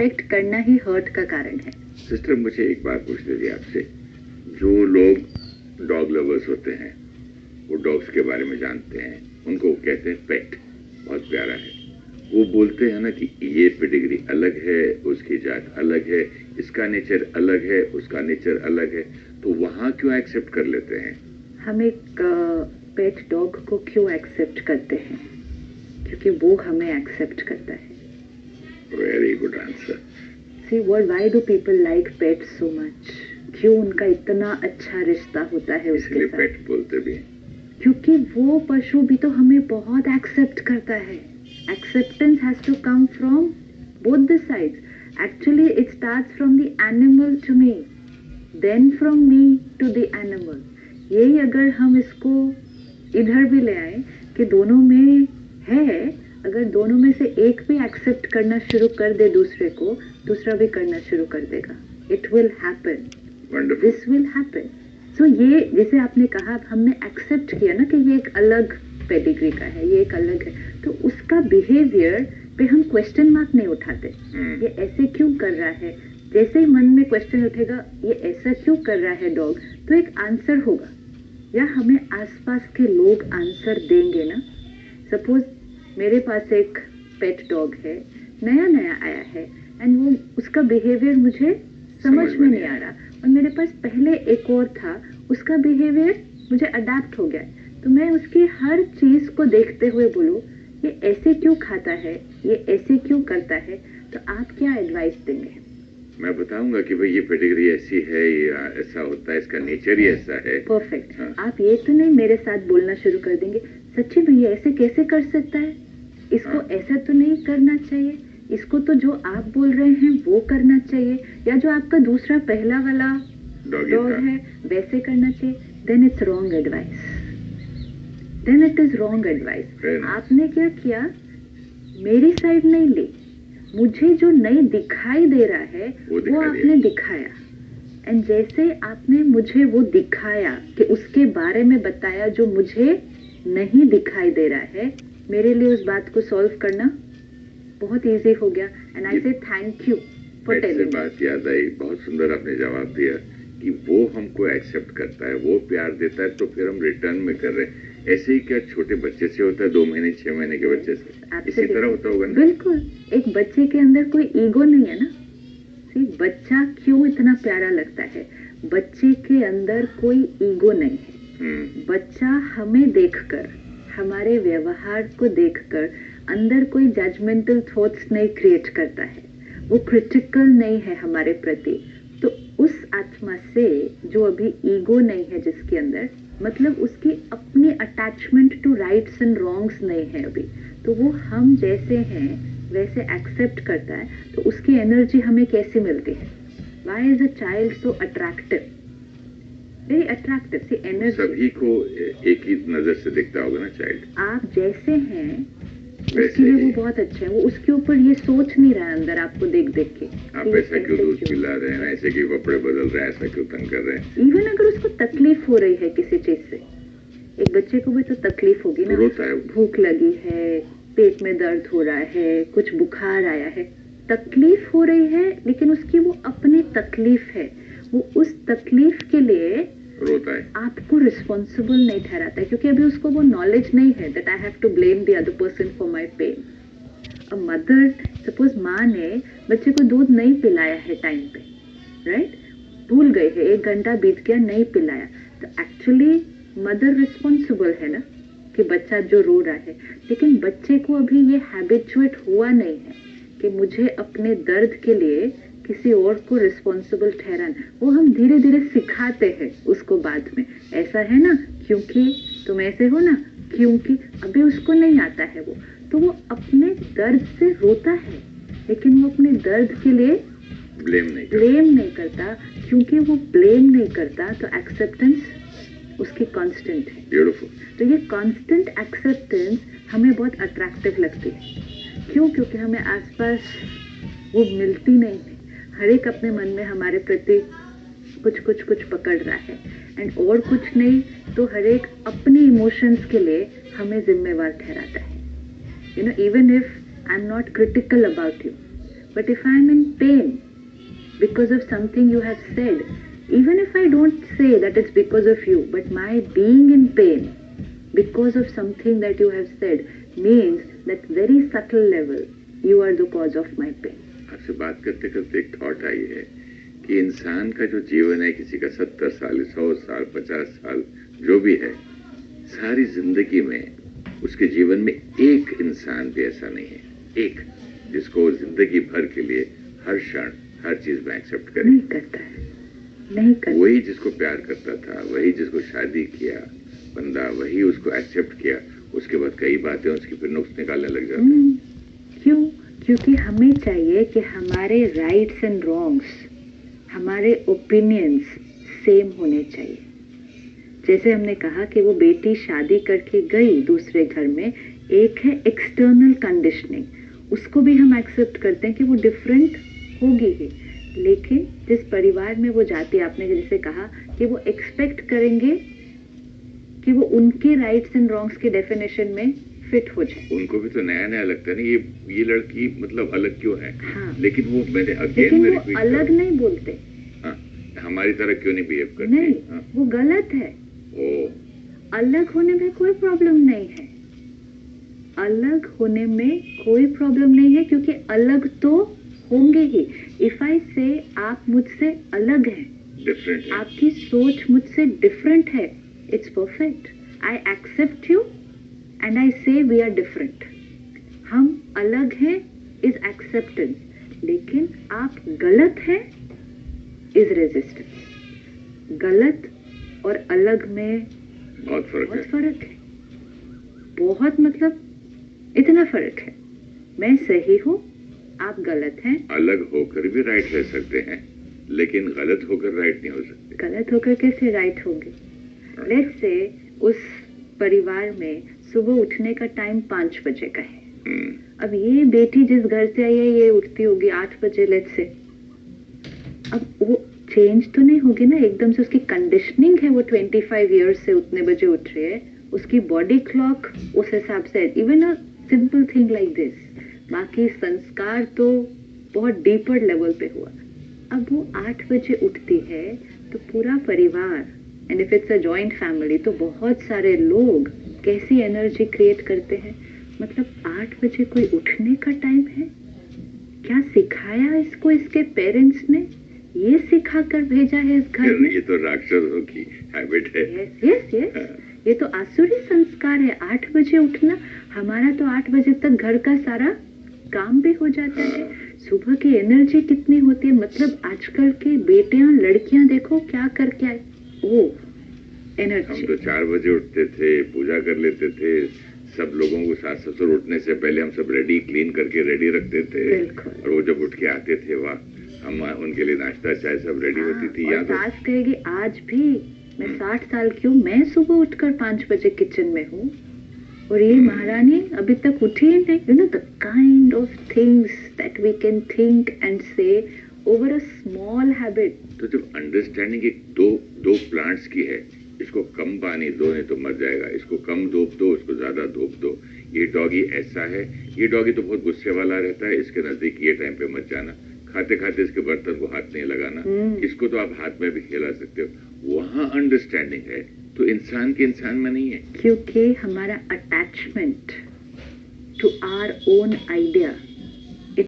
Expect करना ही hurt का कारण है। सिस्टर, मुझे एक बात पूछनी थी आपसे। जो लोग डॉग लवर्स होते हैं, वो डॉग्स के बारे में जानते हैं, उनको कहते हैं पेट, बहुत प्यारा है। वो बोलते हैं ना कि ये पेडिग्री अलग है, उसकी जात अलग है, इसका नेचर अलग है, उसका नेचर अलग है, तो वहाँ क्यों एक्सेप्ट कर लेते हैं? हम एक पेट डॉग को क्यों एक्सेप्ट करते हैं? क्योंकि वो हमें एक्सेप्ट करता है। Very good answer. See why do people like pet so much? क्यों उनका इतना अच्छा रिश्ता होता है उसके साथ? पेट बोलते भी हैं क्योंकि वो पशु भी तो हमें बहुत एक्सेप्ट करता है। Acceptance has to come from both the sides. Actually it starts from the animal to me, then from me to the animal. यही अगर हम इसको इधर भी ले आए कि दोनों में है, अगर दोनों में से एक भी एक्सेप्ट करना शुरू कर दे दूसरे को, दूसरा भी करना शुरू कर देगा। It will happen, this will happen. So ये जैसे आपने कहा, हमने एक्सेप्ट किया ना कि ये एक अलग पेडिग्री का है, ये एक अलग है, तो उसका बिहेवियर पे हम क्वेश्चन मार्क नहीं उठाते। ये ऐसे क्यों कर रहा है? जैसे ही मन में क्वेश्चन उठेगा ये ऐसा क्यों कर रहा है डॉग, तो एक आंसर होगा, या हमें आसपास के लोग आंसर देंगे ना। सपोज मेरे पास एक पेट डॉग है, नया नया आया है, एंड वो उसका बिहेवियर मुझे समझ में नहीं आ रहा, और मेरे पास पहले एक और था, उसका बिहेवियर मुझे अडेप्ट हो गया, तो मैं उसकी हर चीज को देखते हुए बोलूं ये ऐसे क्यों खाता है, ये ऐसे क्यों करता है, तो आप क्या एडवाइस देंगे? मैं बताऊंगा कि भाई ये पेडिग्री ऐसी है, ये ऐसा होता है, इसका नेचर ही ऐसा है। परफेक्ट। हाँ। आप ये तो नहीं मेरे साथ बोलना शुरू कर देंगे, सच्ची भैया ऐसे कैसे कर सकता है, इसको हाँ। ऐसा तो नहीं करना चाहिए, इसको तो जो आप बोल रहे हैं वो करना चाहिए, या जो आपका दूसरा पहला वाला डॉग है वैसे करना चाहिए। Then it's wrong advice, then it is wrong advice. आपने क्या किया, मेरी साइड नहीं ली, मुझे जो नहीं दिखाई दे रहा है वो आपने दिखाया, एंड जैसे आपने मुझे वो दिखाया कि उसके बारे में बताया जो मुझे नहीं दिखाई दे रहा है, मेरे लिए उस बात को सॉल्व करना बहुत इजी हो गया। एंड आई से थैंक यू फॉर टेलिंग। बात याद आई, बहुत सुंदर आपने जवाब दिया कि वो हमको एक्सेप्ट करता है, वो प्यार देता है, तो फिर हम रिटर्न में कर रहे हैं। ऐसे ही क्या छोटे बच्चे से होता है, 2 महीने 6 महीने के बच्चे से इसी तरह होता होगा ना? बिल्कुल। एक बच्चे के अंदर कोई ईगो नहीं है ना। सी, बच्चा क्यों इतना प्यारा लगता है, बच्चे के अंदर कोई ईगो नहीं है। बच्चा हमें देखकर, हमारे व्यवहार को देखकर अंदर कोई जजमेंटल थॉट्स नहीं क्रिएट करता है, वो क्रिटिकल नहीं है हमारे प्रति। तो उस आत्मा से जो अभी ईगो नहीं है जिसके अंदर, मतलब उसकी अपनी attachment to rights and wrongs नहीं है अभी, तो वो हम जैसे हैं वैसे एक्सेप्ट करता है, तो उसकी एनर्जी हमें कैसे मिलती है? Why is a child so attractive, very attractive? See energy सभी को एक ही नजर से देखता होगा ना चाइल्ड। आप जैसे हैं उसके लिए वो बहुत अच्छा है, वो उसके ऊपर ये सोच नहीं रहा है अंदर आपको देख देख के आप ऐसा क्यों दूध पिला रहे हैं, ऐसे क्यों कपड़े बदल रहे हैं, ऐसा क्यों तंग कर रहे हैं। इवन अगर उसको तकलीफ हो रही है किसी चीज से, एक बच्चे को भी तो तकलीफ होगी ना, रोता है, भूख लगी है, पेट में दर्द हो रहा है, कुछ बुखार आया है, तकलीफ हो रही है, लेकिन उसकी वो अपनी तकलीफ है, वो उस तकलीफ के लिए रोता है, आपको रिस्पॉन्सिबल नहीं ठहराता है, क्योंकि अभी उसको वो नॉलेज नहीं है that I have to blame the other person for my pain. A mother, suppose माँ ने बच्चे को दूध नहीं पिलाया है टाइम पे, राइट, भूल गए है, 1 घंटा बीत गया नहीं पिलाया, तो एक्चुअली मदर रिस्पॉन्सिबल है ना कि बच्चा जो रो रहा है, लेकिन बच्चे को अभी ये हैबिचुएट हुआ नहीं है कि मुझे अपने दर्द के लिए किसी और को रिस्पॉन्सिबल ठहराना। वो हम धीरे धीरे सिखाते हैं उसको बाद में, ऐसा है ना क्योंकि तुम ऐसे हो ना, क्योंकि अभी उसको नहीं आता है वो, तो वो अपने दर्द से रोता है, लेकिन वो अपने दर्द के लिए ब्लेम नहीं करता, क्योंकि वो ब्लेम नहीं करता तो एक्सेप्टेंस उसकी कांस्टेंट है। ब्यूटीफुल। तो ये कांस्टेंट एक्सेप्टेंस हमें बहुत अट्रैक्टिव लगती है। क्यों? क्योंकि हमें आसपास वो मिलती नहीं है। हर एक अपने मन में हमारे प्रति कुछ पकड़ रहा है, एंड और कुछ नहीं तो हर एक अपने इमोशंस के लिए हमें जिम्मेवार ठहराता है। You know, even if I am not critical about you, But if I am in pain because of something you have said, even if I don't say that it's because of you, but my being in pain because of something that you have said means that very subtle level you are the cause of my pain. आपसे बात करते करते एक thought I है कि इंसान का जो जीवन है, किसी का 70 साल, 100 साल, 50 साल, जो भी है, सारी जिंदगी में उसके जीवन में एक इंसान भी ऐसा नहीं है, एक जिसको जिंदगी भर के लिए हर क्षण हर चीज में एक्सेप्ट करे। नहीं करता है, नहीं करता। वही जिसको प्यार करता था, वही जिसको शादी किया बंदा, वही उसको एक्सेप्ट किया, उसके बाद कई बातें उसकी फिर नुक्स निकालने लग जाते हैं। क्यों? क्योंकि हमें चाहिए कि हमारे राइट्स एंड रॉन्ग्स, हमारे ओपिनियंस सेम होने चाहिए। जैसे हमने कहा कि वो बेटी शादी करके गई दूसरे घर में, एक है एक्सटर्नल कंडीशनिंग, उसको भी हम एक्सेप्ट करते हैं कि वो डिफरेंट होगी ही, लेकिन जिस परिवार में वो जाती है, आपने जैसे कहा कि वो एक्सपेक्ट करेंगे कि वो उनके राइट्स एंड रॉन्ग्स के डेफिनेशन में फिट हो जाए। उनको भी तो नया नया लगता है ना, ये लड़की मतलब अलग क्यों है। हाँ। लेकिन वो मैंने लेकिन वो अलग नहीं बोलते। हाँ, हमारी तरह क्यों नहीं बिहेव करती। नहीं, हाँ। वो गलत है। अलग होने में कोई प्रॉब्लम नहीं है, अलग होने में कोई प्रॉब्लम नहीं है, क्योंकि अलग तो होंगे ही। इफ आई से आप मुझसे अलग हैं, डिफरेंट है, आपकी सोच मुझसे डिफरेंट है, it's perfect. I accept you and I say we are different. हम अलग हैं इज एक्सेप्टेंस, लेकिन आप गलत हैं इज रेजिस्टेंस। गलत और अलग में बहुत फर्क है, बहुत मतलब इतना फर्क है। मैं सही हूँ, आप गलत हैं। अलग होकर भी राइट रह सकते हैं, लेकिन गलत होकर राइट नहीं हो सकते। गलत होकर कैसे राइट होंगे? लेट्स से उस परिवार में सुबह उठने का टाइम 5 बजे का है। अब ये बेटी जिस घर से आई है, ये उठती होगी 8 बजे लेट्स से। अब वो चेंज तो नहीं होगी ना एकदम से, उसकी कंडीशनिंग है, वो 25 इयर्स से उतने बजे उठ रही है, उसकी बॉडी क्लॉक उस हिसाब से। Even a simple thing like this, बाकी संस्कार तो बहुत डीपर लेवल पे हुआ। अब वो 8 बजे उठती है तो पूरा परिवार, and if it's a joint family तो बहुत सारे लोग कैसी एनर्जी क्रिएट करते हैं। मतलब 8 बजे कोई उठने का टाइम है? क्या सिखाया इसको इसके पेरेंट्स ने? ये सिखा कर भेजा है इस घर में? ये तो राक्षसों की हैबिट है। यस, ये तो आसुरी संस्कार है। 8 बजे उठना, हमारा तो 8 बजे तक घर का सारा काम भी हो जाता है। सुबह की एनर्जी कितनी होती है, मतलब आजकल के बेटियां लड़कियां देखो क्या करके आए, वो एनर्जी। हम तो 4 बजे उठते थे, पूजा कर लेते थे, सब लोगों को सास ससुर उठने से पहले हम सब रेडी क्लीन करके रेडी रखते थे, और वो जब उठ के आते थे, वाह, हम उनके लिए नाश्ता चाय सब रेडी होती थी। और सास कहेगी आज भी मैं 60 साल की हूँ, मैं सुबह उठकर 5 बजे किचन में हूँ, और ये महारानी अभी तक उठी ही नहीं। You know the kind of things that we can think and say over a small habit. तो जब अंडरस्टैंडिंग एक दो प्लांट्स की है, इसको कम पानी दो नहीं तो मर जाएगा, इसको कम धूप दो, इसको ज्यादा धूप दो। ये डॉगी ऐसा है, ये डॉगी तो बहुत गुस्से वाला रहता है, इसके नजदीक ये टाइम पे मत जाना, खाते खाते इसके बर्तन को हाथ नहीं लगाना, इसको तो आप हाथ में भी खिला सकते हो। वहाँ अंडरस्टैंडिंग है, तो इंसान के इंसान में नहीं है। क्योंकि हमारा attachment to our own idea